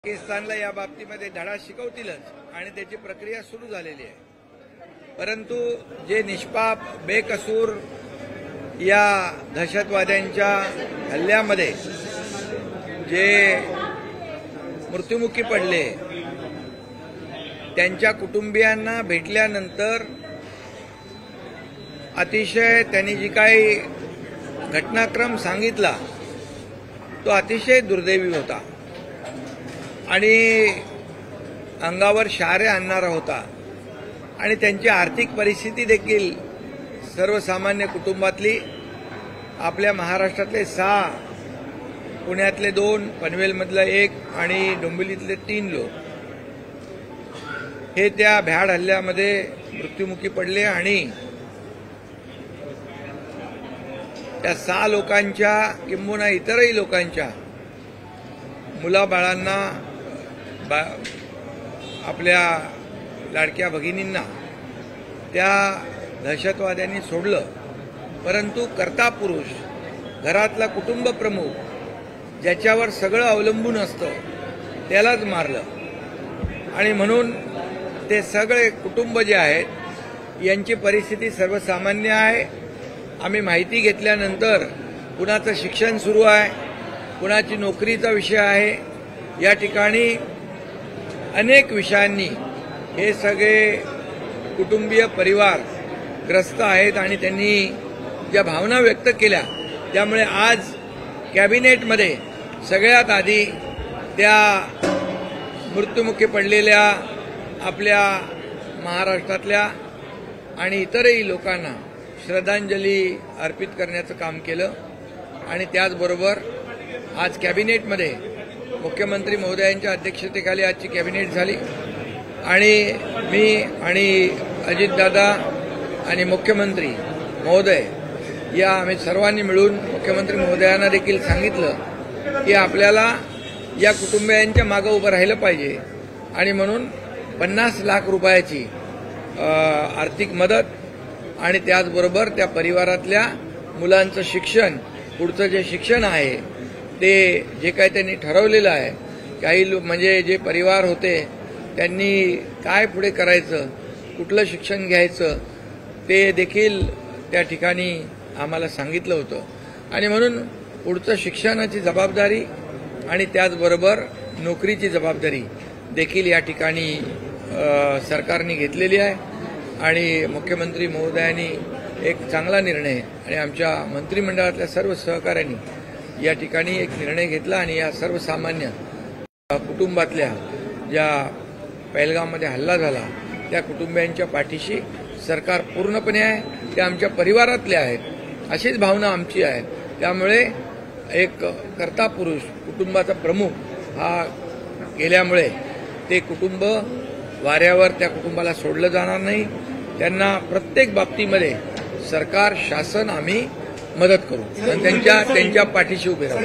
पाकिस्तानला या बाबतीमध्ये धडा शिकवतीलच आणि त्याची प्रक्रिया सुरू झालेली आहे। परंतु जे निष्पाप बेकसूर या दहशतवाद्यांच्या हल्ल्यामध्ये जे मृत्युमुखी पडले त्यांच्या कुटुंबियांना भेटल्यानंतर अतिशय त्यांनी जी काही घटनाक्रम सांगितला तो अतिशय दुर्दैवी होता आणि अंगावर शहारे आणणारा होता आणि त्यांची आर्थिक परिस्थिती देखील सर्वसामान्य कुटुंबातली आपल्या महाराष्ट्रातले 6, पुण्यातले 2, पनवेलमधला 1 आणि डोंबिवलीतले 3 लोक हे त्या भ्याड हल्ल्यामध्ये मृत्युमुखी पडले आणि त्या 6 लोकांच्या किंबहुना इतरही लोकांच्या मुलाबाळांना आपल्या लाडक्या भगिनींना त्या दहशतवाद्यांनी सोडलं। परंतु कर्ता पुरुष घरातला कुटुंब प्रमुख ज्याच्यावर सगळं अवलंबून असतं त्यालाच मारलं आणि म्हणून ते सगळे कुटुंब जे आहेत यांची परिस्थिती सर्वसामान्य आहे। आम्ही माहिती घेतल्यानंतर कुणाचं शिक्षण सुरू आहे, कुणाची नोकरीचा विषय आहे, या ठिकाणी अनेक विषयांनी हे सगळे कुटुंबीय परिवार ग्रस्त आहेत आणि त्यांनी ज्या भावना व्यक्त केल्या त्यामुळे आज कॅबिनेटमध्ये सगळ्यात आधी त्या मृत्युमुखी पडलेल्या आपल्या महाराष्ट्रातल्या आणि इतरही लोकांना श्रद्धांजली अर्पित करण्याचं काम केलं आणि त्याचबरोबर आज कॅबिनेटमध्ये मुख्यमंत्री महोदयांच्या अध्यक्षतेखाली आजची कॅबिनेट झाली आणि मी आणि अजितदादा आणि मुख्यमंत्री महोदय या आम्ही सर्वांनी मिळून मुख्यमंत्री महोदयांना देखील सांगितलं की आपल्याला या कुटुंबियांच्या मागे उभं राहिलं पाहिजे आणि म्हणून 50 लाख रुपयाची आर्थिक मदत आणि त्याचबरोबर त्या परिवारातल्या मुलांचं शिक्षण, पुढचं जे शिक्षण आहे ते जे काही त्यांनी ठरवलेलं आहे, काही म्हणजे जे परिवार होते त्यांनी काय पुढे करायचं, कुठलं शिक्षण घ्यायचं ते देखील त्या ठिकाणी आम्हाला सांगितलं होतं आणि म्हणून पुढचं शिक्षणाची जबाबदारी आणि त्याचबरोबर नोकरीची जबाबदारी देखील या ठिकाणी सरकारने घेतलेली आहे आणि मुख्यमंत्री महोदयांनी एक चांगला निर्णय आणि आमच्या मंत्रिमंडळातल्या सर्व सहकाऱ्यांनी या ठिकाणी एक निर्णय घेतला आणि या सर्वसामान्य कुटुंबातल्या ज्या पहलगाममध्ये हल्ला झाला त्या कुटुंबियांच्या पाठीशी सरकार पूर्णपणे आहे, त्या आमच्या परिवारातले आहेत अशीच भावना आमची आहे। त्यामुळे एक कर्ता पुरुष कुटुंबाचा प्रमुख हा गेल्यामुळे ते कुटुंब वाऱ्यावर त्या कुटुंबाला सोडलं जाणार नाही। त्यांना प्रत्येक बाबतीमध्ये सरकार, शासन आम्ही मदत करू आणि त्यांच्या पाठीशी उभे राहू।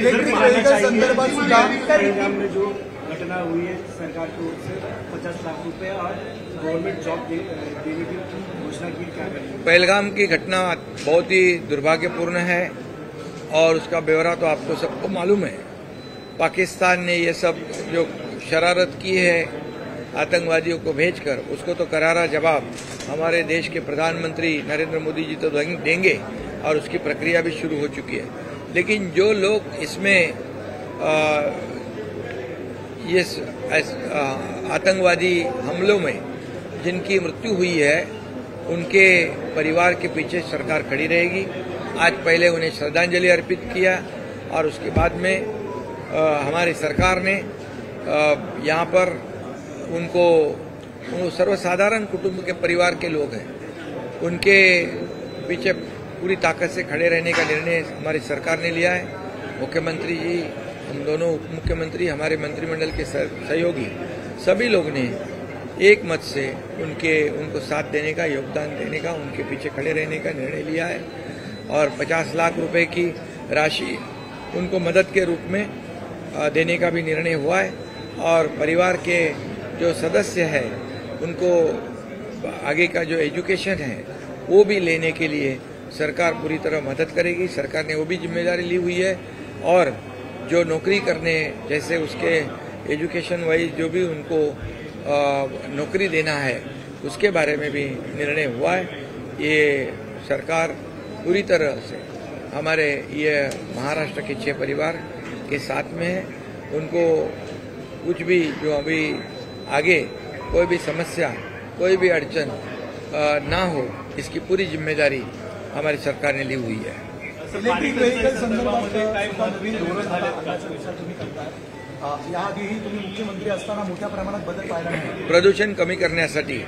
घटना हुई है, सरकार की ओर से 50 लाख रुपए और गवर्नमेंट जॉब देने की घोषणा की, क्या करेंगे? पहलगाम की घटना बहुत ही दुर्भाग्यपूर्ण है और उसका ब्यौरा तो आपको सबको मालूम है। पाकिस्तान ने ये सब जो शरारत की है आतंकवादियों को भेजकर, उसको तो करारा जवाब हमारे देश के प्रधानमंत्री नरेंद्र मोदी जी तो देंगे और उसकी प्रक्रिया भी शुरू हो चुकी है। लेकिन जो लोग इसमें ये आतंकवादी हमलों में जिनकी मृत्यु हुई है उनके परिवार के पीछे सरकार खड़ी रहेगी। आज पहले उन्हें श्रद्धांजलि अर्पित किया और उसके बाद में हमारी सरकार ने यहाँ पर उनको सर्वसाधारण कुटुंब के परिवार के लोग हैं उनके पीछे पूरी ताकत से खड़े रहने का निर्णय हमारी सरकार ने लिया है। मुख्यमंत्री जी, हम दोनों उप मुख्यमंत्री, हमारे मंत्रिमंडल के सहयोगी सभी लोग ने एक मत से उनको साथ देने का, योगदान देने का, उनके पीछे खड़े रहने का निर्णय लिया है और 50 लाख रुपए की राशि उनको मदद के रूप में देने का भी निर्णय हुआ है और परिवार के जो सदस्य हैं उनको आगे का जो एजुकेशन है वो भी लेने के लिए सरकार पूरी तरह मदद करेगी। सरकार ने वो भी जिम्मेदारी ली हुई है और जो नौकरी करने जैसे उसके एजुकेशन वाइज जो भी उनको नौकरी देना है उसके बारे में भी निर्णय हुआ है। ये सरकार पूरी तरह से हमारे ये महाराष्ट्र के 6 परिवार के साथ में है। उनको कुछ भी जो अभी आगे कोई भी समस्या कोई भी अड़चन ना हो इसकी पूरी जिम्मेदारी हमारी सरकार ने ली हुई है। इलेक्ट्रिक व्हेकल संदर्भात नवीन धोरण आणायचा विचार तुम्ही करताय? याआधीही तुम्ही मुख्यमंत्री असताना मोठ्या प्रमाणात बदल पाहायला मिळाले। प्रदूषण कमी करण्यासाठी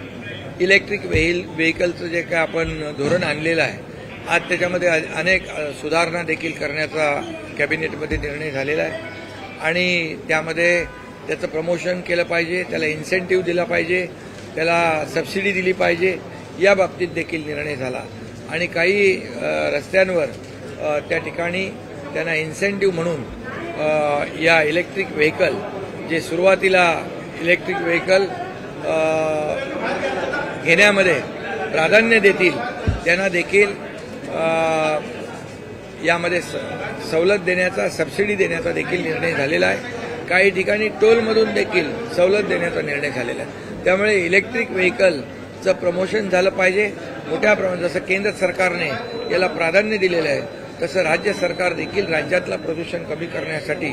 इलेक्ट्रिक व्हेकलचं जे काय आपण धोरण आणलेलं आहे, आज त्याच्यामध्ये अनेक सुधारणा देखील करण्याचा कॅबिनेटमध्ये निर्णय झालेला आहे आणि त्यामध्ये त्याचं प्रमोशन केलं पाहिजे, त्याला इन्सेंटिव्ह दिला पाहिजे, त्याला सबसिडी दिली पाहिजे, या बाबतीत देखील निर्णय झाला आणि काही रस्त्यांवर त्या ठिकाणी त्यांना इन्सेंटिव्ह म्हणून या इलेक्ट्रिक व्हेकल जे सुरुवातीला इलेक्ट्रिक व्हेकल घेण्यामध्ये प्राधान्य देतील त्यांना देखील यामध्ये सवलत देण्याचा सबसिडी देण्याचा देखील निर्णय झालेला आहे। काही ठिकाणी टोलमधून देखील सवलत देण्याचा निर्णय झालेला आहे। त्यामुळे इलेक्ट्रिक व्हेकलचं प्रमोशन झालं पाहिजे मोठ्या प्रमाणात। जसं केंद्र सरकारने याला प्राधान्य दिलेलं आहे तसं राज्य सरकार देखील राज्यातलं प्रदूषण कमी करण्यासाठी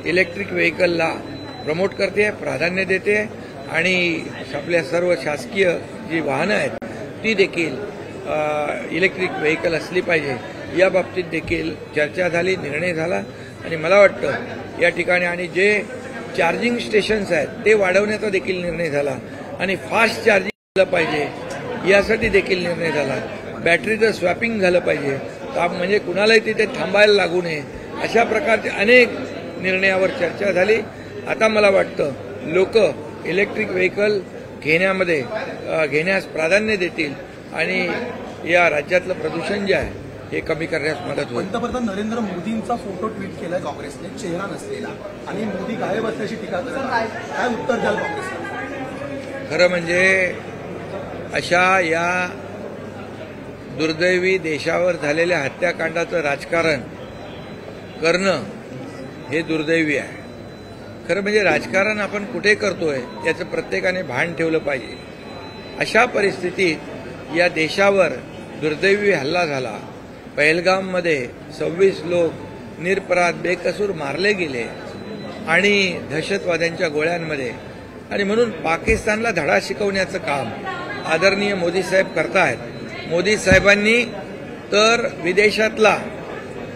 इलेक्ट्रिक व्हेकलला प्रमोट करते, प्राधान्य देते आणि आपल्या सर्व शासकीय जी वाहनं आहेत ती देखील इलेक्ट्रिक व्हेकल असली पाहिजे या बाबतीत देखील चर्चा झाली, निर्णय झाला आणि मला वाटतं या ठिकाणी आणि जे चार्जिंग स्टेशन्स आहेत ते वाढवण्याचा देखील निर्णय झाला आणि फास्ट चार्जिंग झालं पाहिजे यासाठी देखील निर्णय झाला। बॅटरीचं स्वॅपिंग झालं पाहिजे म्हणजे कुणालाही तिथे थांबायला लागू नये, अशा प्रकारचे अनेक निर्णयावर चर्चा झाली। आता मला वाटतं लोक इलेक्ट्रिक व्हेकल घेण्यास प्राधान्य देतील आणि या राज्यातलं प्रदूषण जे आहे हे कमी करण्यास मदत होईल। पंतप्रधान नरेंद्र मोदींचा फोटो ट्विट केलाय काँग्रेसने, चेहरा नसलेला, आणि मोदी गायब असल्याची टीका करतात। काय उत्तर द्याल काँग्रेसला? खरं म्हणजे अशा या दुर्दैवी देशावर झालेल्या हत्याकांडाचं राजकारण करणं हे दुर्दैवी आहे। खरं म्हणजे राजकारण आपण कुठे करतोय याचं प्रत्येकाने भान ठेवलं पाहिजे। अशा परिस्थितीत या देशावर दुर्दैवी हल्ला झाला, पहलगाममध्ये 26 लोक निरपराध बेकसूर मारले गेले आणि दहशतवाद्यांच्या गोळ्यांमध्ये, आणि म्हणून पाकिस्तानला धडा शिकवण्याचं काम आदरणीय मोदी साहेब करतायत। मोदी साहेबांनी तर विदेशातला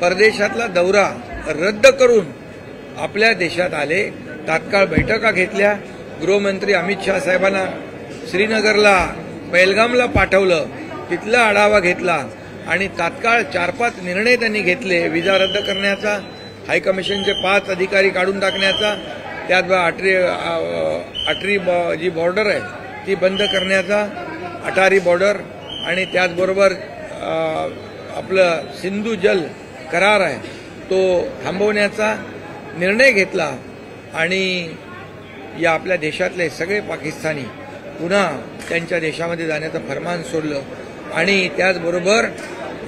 परदेशातला दौरा रद्द करून आपल्या देशात आले, तात्काळ बैठका घेतल्या, गृहमंत्री अमित शहा साहेबांना श्रीनगरला पहलगामला पाठवलं, तिथला आढावा घेतला आणि तात्काळ 4-5 निर्णय त्यांनी घेतले। विजा रद्द करण्याचा, हायकमिशनचे 5 अधिकारी काढून टाकण्याचा, त्यात अटरी जी बॉर्डर आहे ती बंद करण्याचा, अटारी बॉर्डर, आणि त्याचबरोबर आपलं सिंधू जल करार आहे तो थांबवण्याचा निर्णय घेतला आणि या आपल्या देशातले सगळे पाकिस्तानी पुन्हा त्यांच्या देशामध्ये जाण्याचं फरमान सोडलं आणि त्याचबरोबर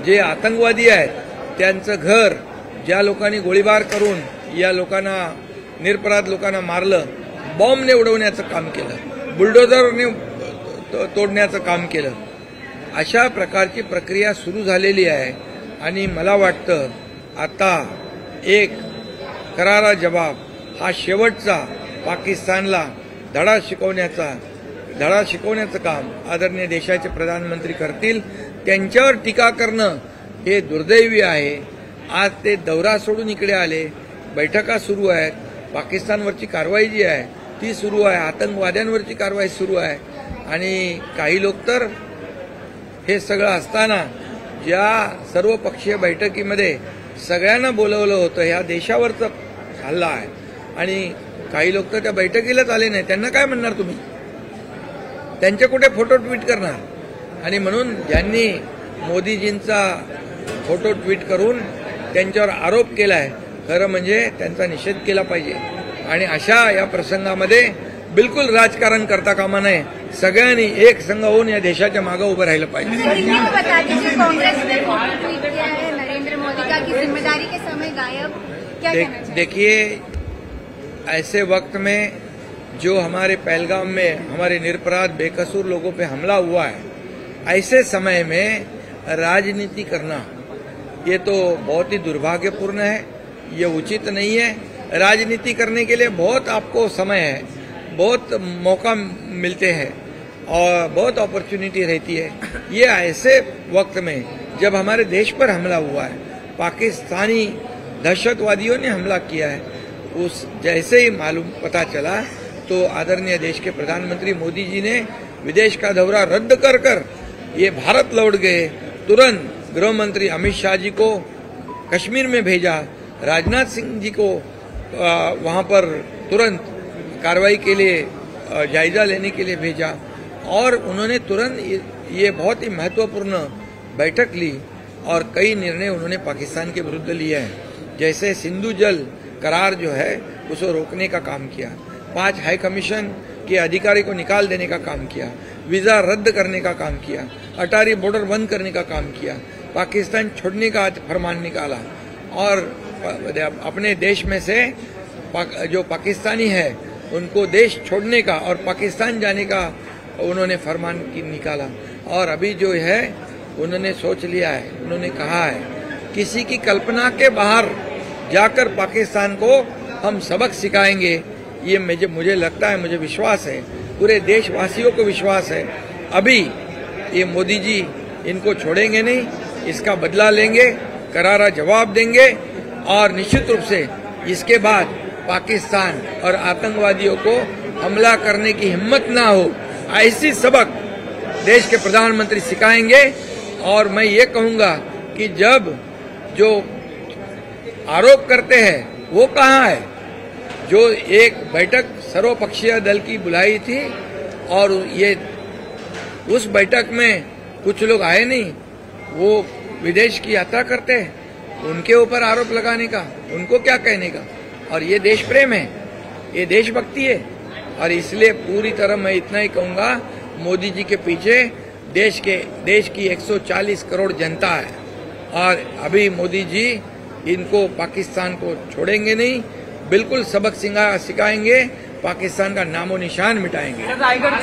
जे आतंकवादी आहेत त्यांचं घर ज्या लोकांनी गोळीबार करून या लोकांना निरपराध लोकांना मारलं, बॉम्बने उडवण्याचं काम केलं, बुलडोझरने तोडण्याचं काम केलं। अशा प्रकारची प्रक्रिया सुरू झालेली आहे आणि मला वाटतं आता एक करारा जवाब हा शेवटचा पाकिस्तानला धडा शिकवण्याचं काम आदरणीय देशाचे प्रधानमंत्री करतील। त्यांच्यावर टीका करणं हे दुर्दैवी आहे। आज ते दौरा सोडून इकडे आले, बैठका सुरू आहेत, पाकिस्तानवरची कारवाई जी आहे ती सुरू आहे, आतंकवाद्यांवरची कारवाई सुरू आहे आणि काही लोक तर हे सगळं असताना ज्या सर्वपक्षीय बैठकीमध्ये सगळ्यांना बोलवलं होतं ह्या देशावरचा हल्ला आहे आणि काही लोक तर त्या बैठकीलाच आले नाही, त्यांना काय म्हणणार तुम्ही? त्यांचे कुठे फोटो ट्विट करणार? आणि म्हणून ज्यांनी मोदीजींचा फोटो ट्विट करून त्यांच्यावर आरोप केलाय खरं म्हणजे त्यांचा निषेध केला पाहिजे आणि अशा या प्रसंगामध्ये बिलकुल राजकारण करता कामा नये। सगळ्यांनी एक संघ होऊन या देशाच्या मागे उभं राहिलं पाहिजे। नरेंद्र मोदी का की जिम्मेदारी के समय गायब, क्या कहना चाहिए? देखिए ऐसे वक्त में जो हमारे पहलगाम में हमारे निरपराध बेकसूर लोगों पे हमला हुआ है, ऐसे समय में राजनीति करना ये तो बहुत ही दुर्भाग्यपूर्ण है, ये उचित नहीं है। राजनीति करने के लिए बहुत आपको समय है, बहुत मौका मिलते हैं और बहुत अपॉर्चुनिटी रहती है। ये ऐसे वक्त में जब हमारे देश पर हमला हुआ है, पाकिस्तानी दहशतवादियों ने हमला किया है, उस जैसे ही मालूम पता चला तो आदरणीय देश के प्रधानमंत्री मोदी जी ने विदेश का दौरा रद्द कर ये भारत लौट गए। तुरंत गृह मंत्री अमित शाह जी को कश्मीर में भेजा, राजनाथ सिंह जी को वहां पर तुरंत कार्रवाई के लिए जायजा लेने के लिए भेजा और उन्होंने तुरंत ये बहुत ही महत्वपूर्ण बैठक ली और कई निर्णय उन्होंने पाकिस्तान के विरुद्ध लिए हैं। जैसे सिंधु जल करार जो है उसको रोकने का काम किया, 5 हाई कमीशन के अधिकारी को निकाल देने का काम किया, वीजा रद्द करने का काम किया, अटारी बॉर्डर बंद करने का काम किया, पाकिस्तान छोड़ने का फरमान निकाला और अपने देश में से जो पाकिस्तानी है उनको देश छोड़ने का और पाकिस्तान जाने का उन्होंने फरमान निकाला। और अभी जो है उन्होंने सोच लिया है, उन्होंने कहा है किसी की कल्पना के बाहर जाकर पाकिस्तान को हम सबक सिखाएंगे। ये मुझे लगता है, मुझे विश्वास है, पूरे देशवासियों को विश्वास है, अभी ये मोदी जी इनको छोड़ेंगे नहीं, इसका बदला लेंगे, करारा जवाब देंगे और निश्चित रूप से इसके बाद पाकिस्तान और आतंकवादियों को हमला करने की हिम्मत ना हो, ऐसी सबक देश के प्रधानमंत्री सिखाएंगे। और मैं ये कहूंगा कि जब जो आरोप करते हैं वो कहाँ है, जो एक बैठक सर्वपक्षीय दल की बुलाई थी और ये उस बैठक में कुछ लोग आए नहीं, वो विदेश की यात्रा करते हैं, उनके ऊपर आरोप लगाने का, उनको क्या कहने का। और ये देश प्रेम है, ये देशभक्ति है और इसलिए पूरी तरह मैं इतना ही कहूंगा, मोदी जी के पीछे देश की 140 करोड़ जनता है और अभी मोदी जी इनको पाकिस्तान को छोड़ेंगे नहीं, बिल्कुल सबक सिखाएंगे, पाकिस्तान का नामो निशान मिटाएंगे। रायगढ़